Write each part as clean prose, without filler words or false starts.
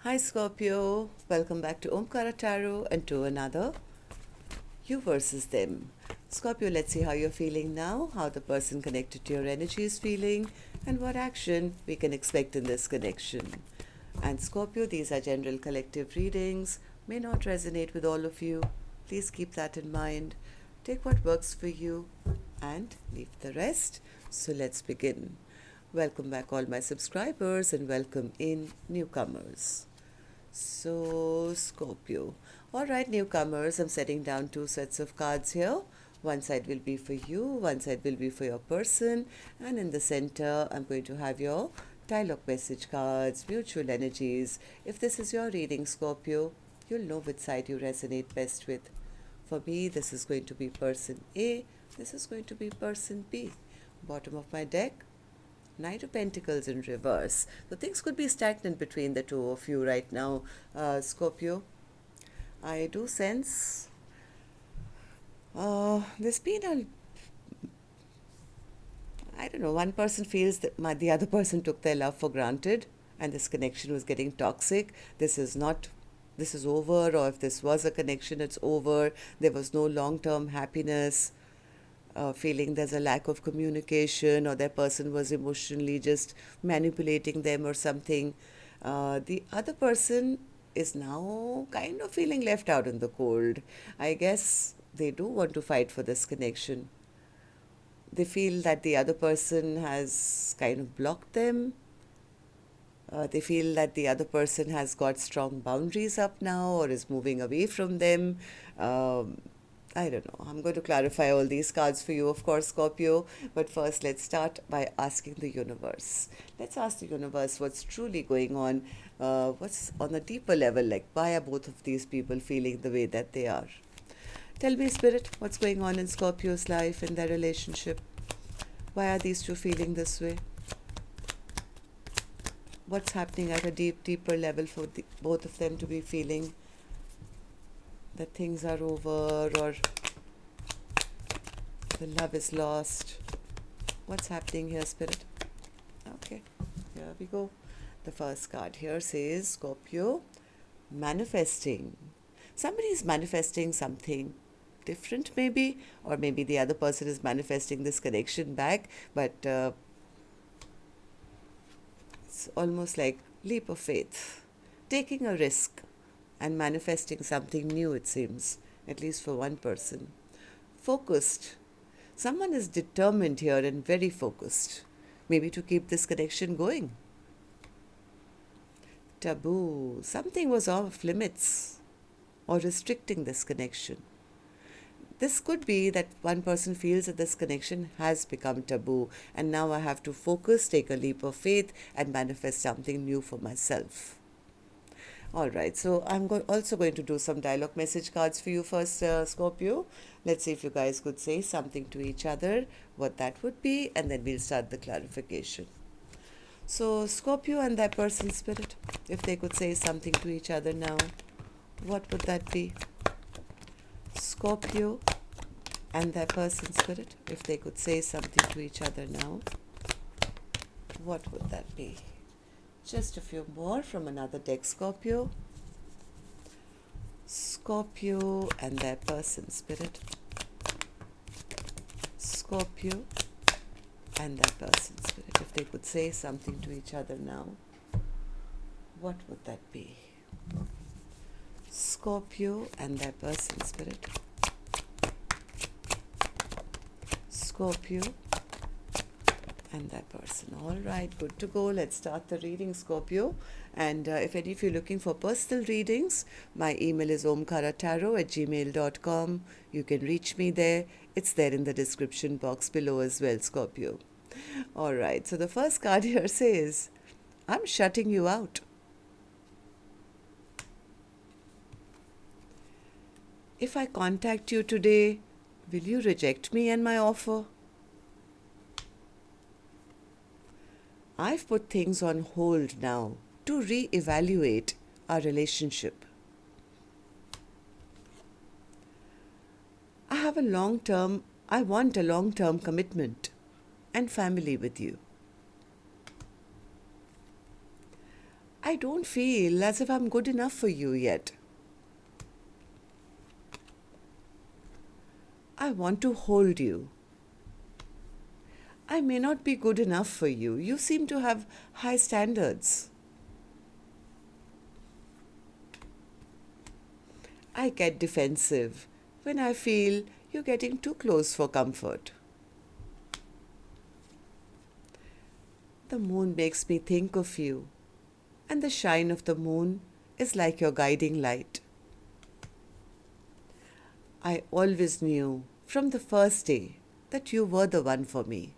Hi Scorpio, welcome back to Omkaratarot and to another You versus Them. Scorpio, let's see how you're feeling now, how the person connected to your energy is feeling, and what action we can expect in this connection. And Scorpio, these are general collective readings, may not resonate with all of you. Please keep that in mind. Take what works for you and leave the rest. So let's begin. Welcome back all my subscribers and welcome in newcomers. So, Scorpio. Alright, newcomers, I'm setting down two sets of cards here. One side will be for you, one side will be for your person, and in the center, I'm going to have your dialogue message cards, mutual energies. If this is your reading, Scorpio, you'll know which side you resonate best with. For me, this is going to be person A, this is going to be person B. Bottom of my deck, Knight of Pentacles in reverse. So things could be stagnant between the two of you right now, Scorpio. I do sense there's been I don't know, one person feels that the other person took their love for granted and this connection was getting toxic. This is over, or if this was a connection, it's over. There was no long-term happiness. Feeling there's a lack of communication, or that person was emotionally just manipulating them or something. The other person is now kind of feeling left out in the cold. I guess they do want to fight for this connection. They feel that the other person has kind of blocked them. They feel that the other person has got strong boundaries up now or is moving away from them. I don't know. I'm going to clarify all these cards for you, of course, Scorpio. But first, let's start by asking the universe. Let's ask the universe what's truly going on. What's on a deeper level, like why are both of these people feeling the way that they are? Tell me, Spirit, what's going on in Scorpio's life, in their relationship? Why are these two feeling this way? What's happening at a deeper level for both of them to be feeling that things are over or the love is lost? What's happening here, Spirit? Okay, here we go. The first card here says, Scorpio, manifesting. Somebody is manifesting something different maybe, or maybe the other person is manifesting this connection back, but it's almost like leap of faith, taking a risk and manifesting something new, it seems, at least for one person. Focused. Someone is determined here and very focused, maybe to keep this connection going. Taboo. Something was off limits or restricting this connection. This could be that one person feels that this connection has become taboo and now I have to focus, take a leap of faith and manifest something new for myself. Alright, so I'm also going to do some dialogue message cards for you first, Scorpio. Let's see if you guys could say something to each other, what that would be, and then we'll start the clarification. So, Scorpio and that person, Spirit, if they could say something to each other now, what would that be? Scorpio and that person, Spirit, if they could say something to each other now, what would that be? Just a few more from another deck, Scorpio. Scorpio and their person, Spirit. Scorpio and their person, Spirit. If they could say something to each other now, what would that be? Scorpio and their person, Spirit. Scorpio and that person. All right, good to go. Let's start the reading, Scorpio. And if any of you are looking for personal readings, my email is omkaratarot@gmail.com. You can reach me there. It's there in the description box below as well, Scorpio. All right, so the first card here says, I'm shutting you out. If I contact you today, will you reject me and my offer? I've put things on hold now to re-evaluate our relationship. I want a long-term commitment and family with you. I I don't feel as if I'm good enough for you yet. I want to hold you. I may not be good enough for you. You seem to have high standards. I get defensive when I feel you're getting too close for comfort. The moon makes me think of you, and the shine of the moon is like your guiding light. I always knew from the first day that you were the one for me.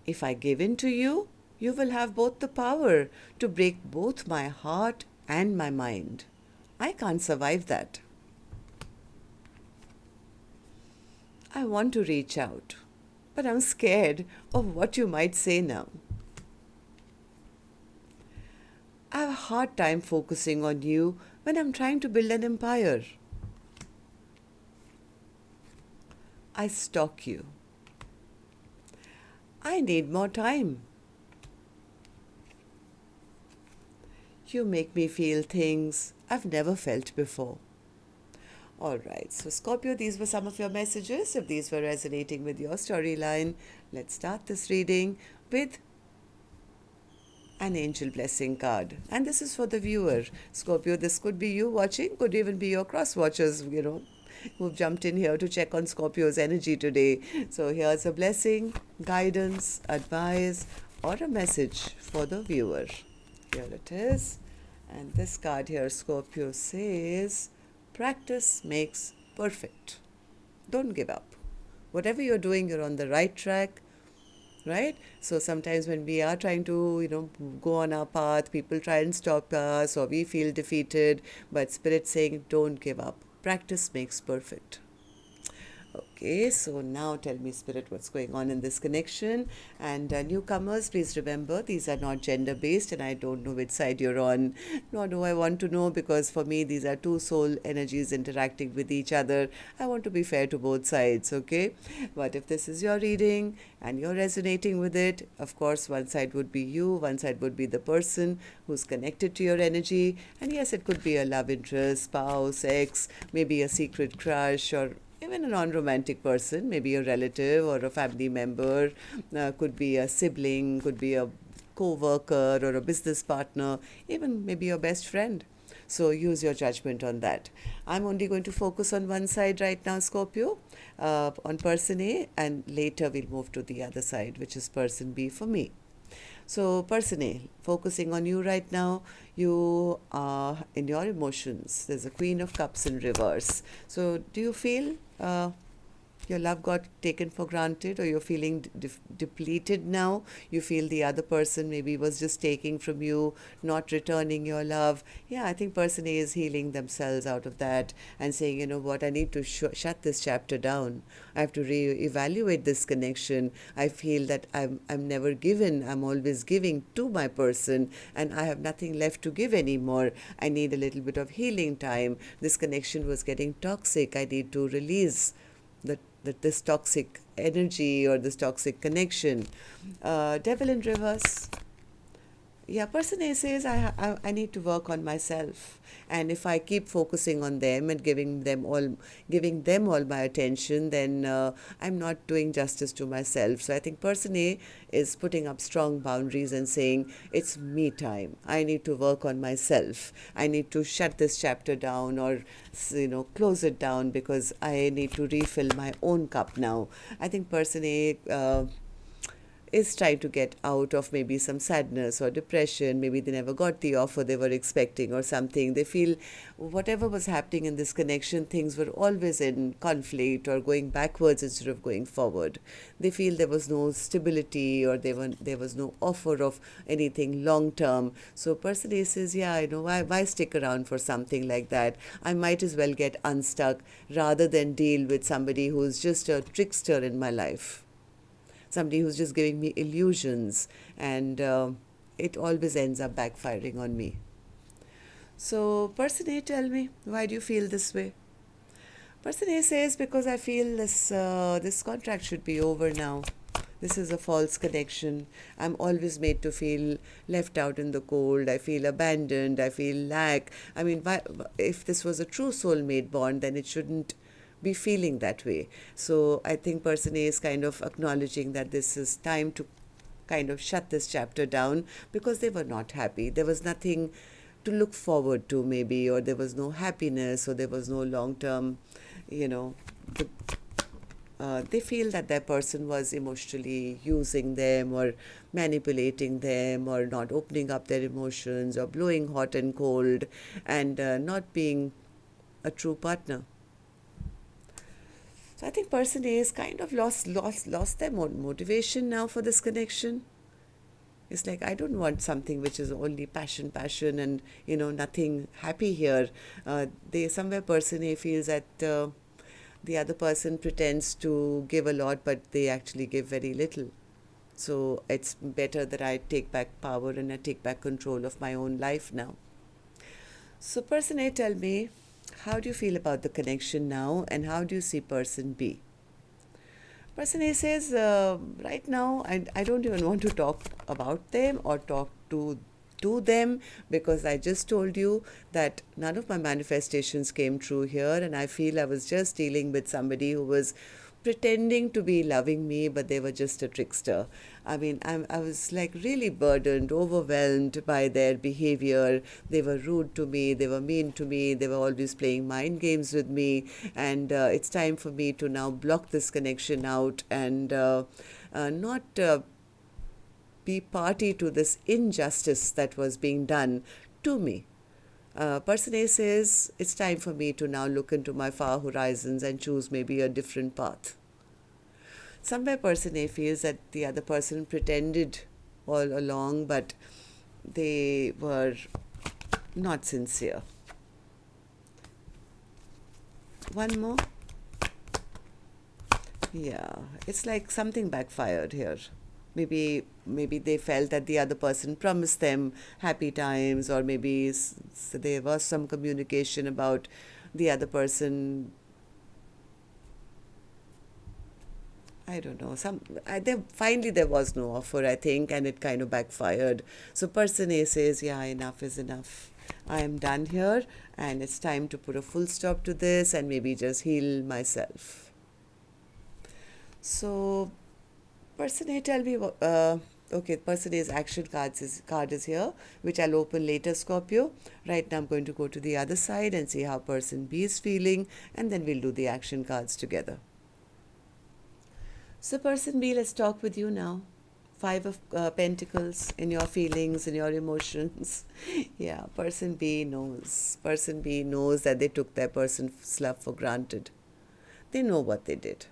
If I give in to you, you will have both the power to break both my heart and my mind. I can't survive that. I want to reach out, but I'm scared of what you might say now. I have a hard time focusing on you when I'm trying to build an empire. I stalk you. I need more time. You make me feel things I've never felt before. Alright, so Scorpio, these were some of your messages. If these were resonating with your storyline, let's start this reading with an angel blessing card. And this is for the viewer. Scorpio, this could be you watching, could even be your cross watchers, who've jumped in here to check on Scorpio's energy today. So here's a blessing, guidance, advice, or a message for the viewer. Here it is. And this card here, Scorpio, says, practice makes perfect. Don't give up. Whatever you're doing, you're on the right track, right? So sometimes when we are trying to, go on our path, people try and stop us or we feel defeated, but Spirit saying, don't give up. Practice makes perfect. Okay, so now tell me, Spirit, what's going on in this connection. And newcomers, please remember, these are not gender-based, and I don't know which side you're on, nor do I want to know, because for me, these are two soul energies interacting with each other. I want to be fair to both sides, okay? But if this is your reading and you're resonating with it, of course, one side would be you, one side would be the person who's connected to your energy. And yes, it could be a love interest, spouse, ex, maybe a secret crush, or even a non-romantic person, maybe a relative or a family member, could be a sibling, could be a co-worker or a business partner, even maybe your best friend. So use your judgment on that. I'm only going to focus on one side right now, Scorpio, on person A, and later we'll move to the other side, which is person B for me. So person A, focusing on you right now, you are in your emotions. There's a Queen of Cups in reverse. So do you feel your love got taken for granted, or you're feeling depleted now? You feel the other person maybe was just taking from you, not returning your love. Yeah, I think person A is healing themselves out of that and saying, you know what, I need to shut this chapter down. I have to re-evaluate this connection. I feel that I'm never given. I'm always giving to my person, and I have nothing left to give anymore. I need a little bit of healing time. This connection was getting toxic. I need to release this toxic energy or this toxic connection. Devil in reverse. Yeah, person A says, I need to work on myself. And if I keep focusing on them and giving them all my attention, then I'm not doing justice to myself. So I think person A is putting up strong boundaries and saying, it's me time. I need to work on myself. I need to shut this chapter down, or close it down, because I need to refill my own cup now. I think person A is trying to get out of maybe some sadness or depression. Maybe they never got the offer they were expecting or something. They feel whatever was happening in this connection, things were always in conflict or going backwards instead of going forward. They feel there was no stability, or there was no offer of anything long term. So person A says, why stick around for something like that? I might as well get unstuck rather than deal with somebody who's just a trickster in my life. Somebody who's just giving me illusions, and it always ends up backfiring on me. So person A, tell me, why do you feel this way? Person A says, because I feel this contract should be over now. This is a false connection. I'm always made to feel left out in the cold. I feel abandoned. I feel lack. I mean, if this was a true soulmate bond, then it shouldn't be feeling that way. So I think person A is kind of acknowledging that this is time to kind of shut this chapter down, because they were not happy. There was nothing to look forward to, maybe, or there was no happiness, or there was no long-term, you know, they feel that their person was emotionally using them or manipulating them, or not opening up their emotions, or blowing hot and cold, and not being a true partner. So I think person A is kind of lost their motivation now for this connection. It's like, I don't want something which is only passion, and, you know, nothing happy here. Somewhere person A feels that the other person pretends to give a lot, but they actually give very little. So it's better that I take back power and I take back control of my own life now. So person A, tell me, how do you feel about the connection now, and how do you see person B? Person A says, right now, I don't even want to talk about them or talk to them, because I just told you that none of my manifestations came true here, and I feel I was just dealing with somebody who was pretending to be loving me, but they were just a trickster. I mean, I was like really burdened, overwhelmed by their behavior. They were rude to me, they were mean to me, they were always playing mind games with me, and it's time for me to now block this connection out and not be party to this injustice that was being done to me. Person A says, it's time for me to now look into my far horizons and choose maybe a different path. Somewhere person A feels that the other person pretended all along, but they were not sincere. One more. Yeah, it's like something backfired here. Maybe they felt that the other person promised them happy times, or maybe there was some communication about the other person. I don't know. Finally there was no offer, I think, and it kind of backfired. So person A says, yeah, enough is enough. I am done here, and it's time to put a full stop to this and maybe just heal myself. So person A, tell me, okay, person A's action card is here, which I'll open later, Scorpio. Right now I'm going to go to the other side and see how person B is feeling, and then we'll do the action cards together. So person B, let's talk with you now. Five of Pentacles in your feelings, in your emotions. Yeah, person B knows. Person B knows that they took their person's love for granted. They know what they did.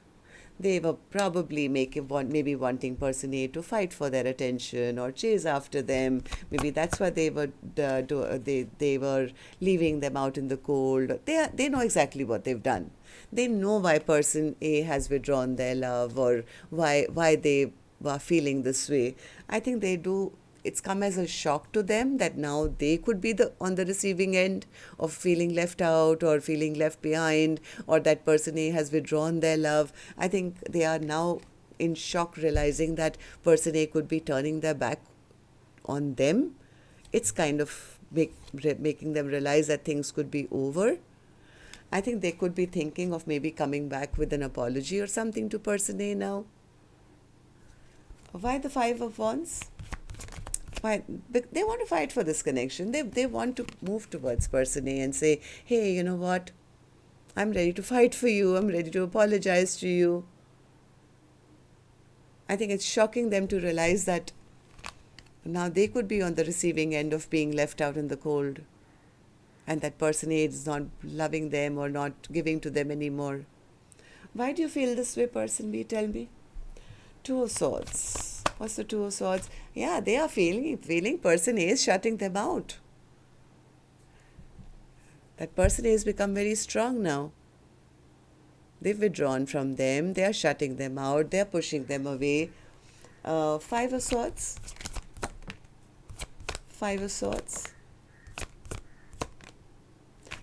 They were probably maybe wanting person A to fight for their attention or chase after them. Maybe that's why they were they were leaving them out in the cold. They know exactly what they've done. They know why person A has withdrawn their love, or why they were feeling this way. I think they do. It's come as a shock to them that now they could be on the receiving end of feeling left out or feeling left behind, or that person A has withdrawn their love. I think they are now in shock, realizing that person A could be turning their back on them. It's kind of making them realize that things could be over. I think they could be thinking of maybe coming back with an apology or something to person A now. Why the Five of Wands? Why? They want to fight for this connection. They want to move towards person A and say, hey, you know what? I'm ready to fight for you. I'm ready to apologize to you. I think it's shocking them to realize that now they could be on the receiving end of being left out in the cold, and that person A is not loving them or not giving to them anymore. Why do you feel this way, person B? Tell me. Two of Swords. What's the Two of Swords? Yeah, they are feeling person A is shutting them out. That person A has become very strong now. They've withdrawn from them. They are shutting them out. They are pushing them away. Five of Swords. Five of Swords.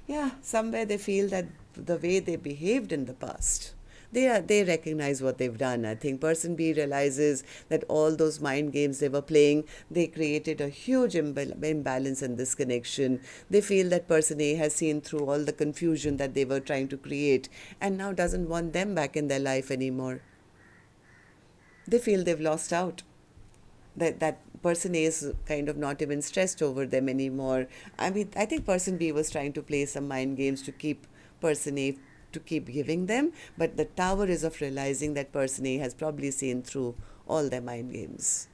Yeah, somewhere they feel that the way they behaved in the past, They recognize what they've done. I think person B realizes that all those mind games they were playing, they created a huge imbalance in this connection. They feel that person A has seen through all the confusion that they were trying to create and now doesn't want them back in their life anymore. They feel they've lost out. That person A is kind of not even stressed over them anymore. I mean, I think person B was trying to play some mind games to keep person A to keep giving them, but the Tower is of realizing that person A has probably seen through all their mind games.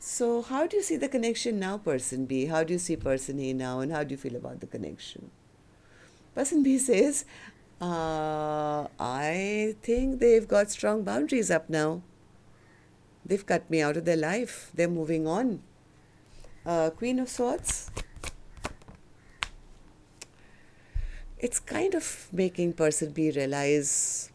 So how do you see the connection now, person B? How do you see person A now, and how do you feel about the connection? Person B says, I think they've got strong boundaries up now. They've cut me out of their life. They're moving on. Queen of Swords. It's kind of making person B realize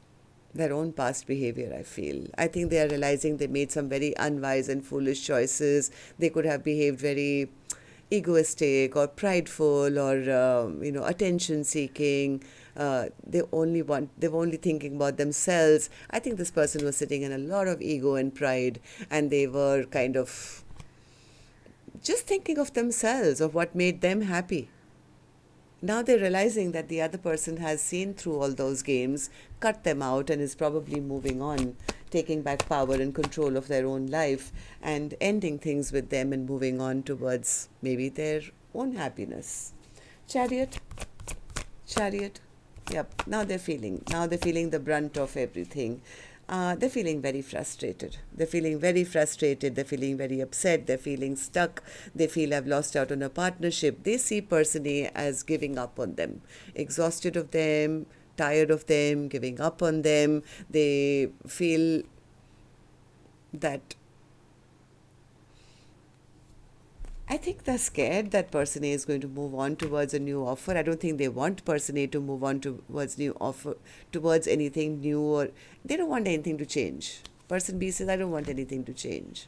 their own past behavior, I feel. I think they are realizing they made some very unwise and foolish choices. They could have behaved very egoistic or prideful or, attention seeking. They're only thinking about themselves. I think this person was sitting in a lot of ego and pride, and they were kind of just thinking of themselves, of what made them happy. Now they're realizing that the other person has seen through all those games, cut them out, and is probably moving on, taking back power and control of their own life and ending things with them and moving on towards maybe their own happiness. Chariot. Yep, now they're feeling the brunt of everything. They're feeling very frustrated. They're feeling very upset. They're feeling stuck. They feel I've lost out on a partnership. They see person A as giving up on them, exhausted of them, tired of them, giving up on them. They feel that I think they're scared that person A is going to move on towards a new offer. I don't think they want person A to move on towards anything new, or they don't want anything to change. Person B says, I don't want anything to change.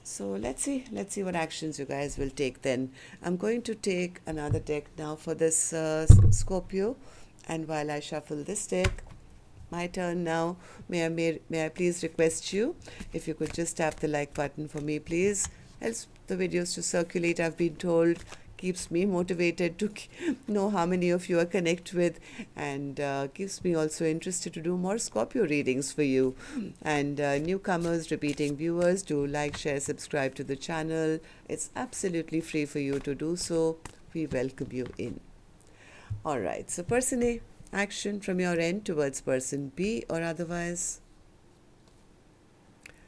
So let's see what actions you guys will take then. I'm going to take another deck now for this Scorpio, and while I shuffle this deck, my turn now. May I please request you, if you could just tap the like button for me, please. Helps the videos to circulate, I've been told, keeps me motivated to know how many of you are connect with, and keeps me also interested to do more Scorpio readings for you. And newcomers, repeating viewers, do like, share, subscribe to the channel. It's absolutely free for you to do so. We welcome you in. Alright, so person A, action from your end towards person B or otherwise.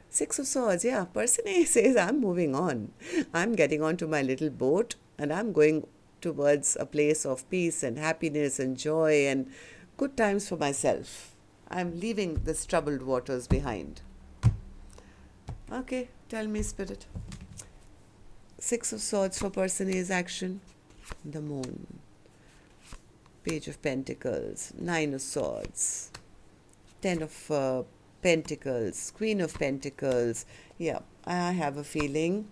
Six of Swords, yeah, person A says, I'm moving on. I'm getting onto my little boat and I'm going towards a place of peace and happiness and joy and good times for myself. I'm leaving this troubled waters behind. Okay, tell me, Spirit. Six of Swords for person A's action. The Moon. Page of Pentacles. Nine of Swords. Ten of Pentacles, Queen of Pentacles. Yeah, I have a feeling.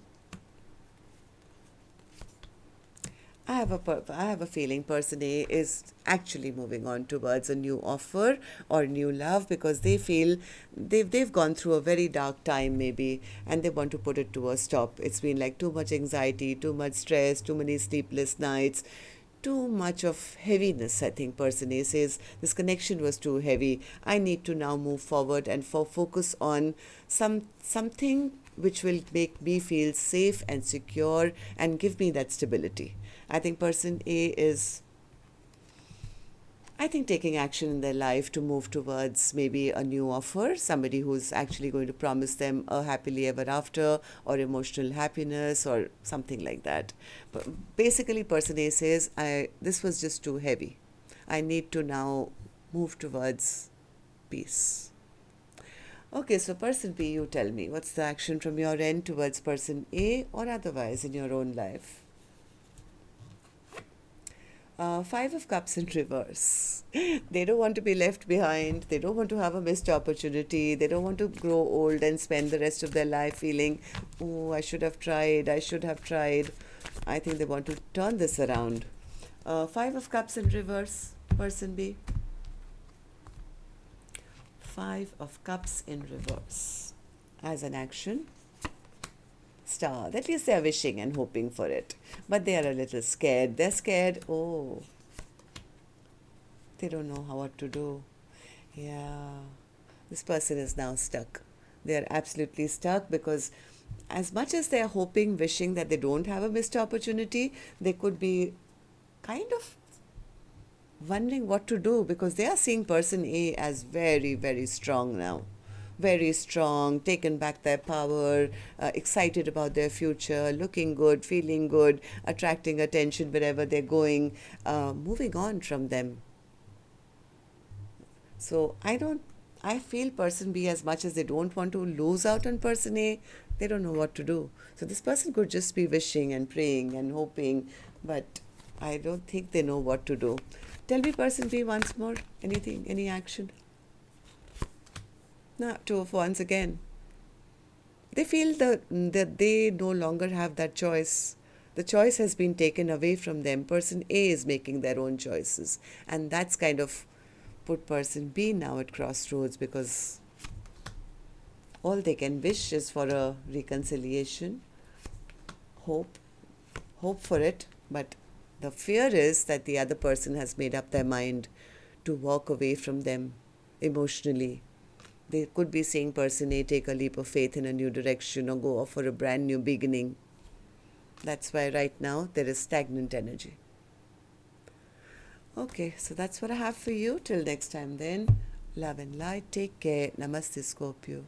I have a feeling person A is actually moving on towards a new offer or new love, because they feel they've gone through a very dark time maybe, and they want to put it to a stop. It's been like too much anxiety, too much stress, too many sleepless nights, too much of heaviness. I think person A says this connection was too heavy. I need to now move forward and focus on something which will make me feel safe and secure and give me that stability. I think person A is taking action in their life to move towards maybe a new offer, somebody who's actually going to promise them a happily ever after or emotional happiness or something like that. But basically, person A says, this was just too heavy. I need to now move towards peace. Okay, so person B, you tell me, what's the action from your end towards person A or otherwise in your own life? Five of Cups in reverse. They don't want to be left behind. They don't want to have a missed opportunity. They don't want to grow old and spend the rest of their life feeling, oh, I should have tried. I think they want to turn this around. Five of Cups in reverse, person B. Five of Cups in reverse. As an action, Star. At least they are wishing and hoping for it. But they are a little scared. They're scared. Oh, they don't know what to do. Yeah. This person is now stuck. They are absolutely stuck because as much as they are hoping, wishing that they don't have a missed opportunity, they could be kind of wondering what to do because they are seeing person A as very, very strong now. Very strong, taken back their power, excited about their future, looking good, feeling good, attracting attention wherever they're going, moving on from them. So I feel person B, as much as they don't want to lose out on person A, they don't know what to do. So this person could just be wishing and praying and hoping, but I don't think they know what to do. Tell me person B once more, anything, any action? No, Two of Wands again. They feel that they no longer have that choice. The choice has been taken away from them. Person A is making their own choices. And that's kind of put person B now at crossroads because all they can wish is for a reconciliation, hope for it, but the fear is that the other person has made up their mind to walk away from them emotionally. They could be seeing person A take a leap of faith in a new direction or go off for a brand new beginning. That's why right now there is stagnant energy. Okay, so that's what I have for you. Till next time then, love and light. Take care. Namaste, Scorpio.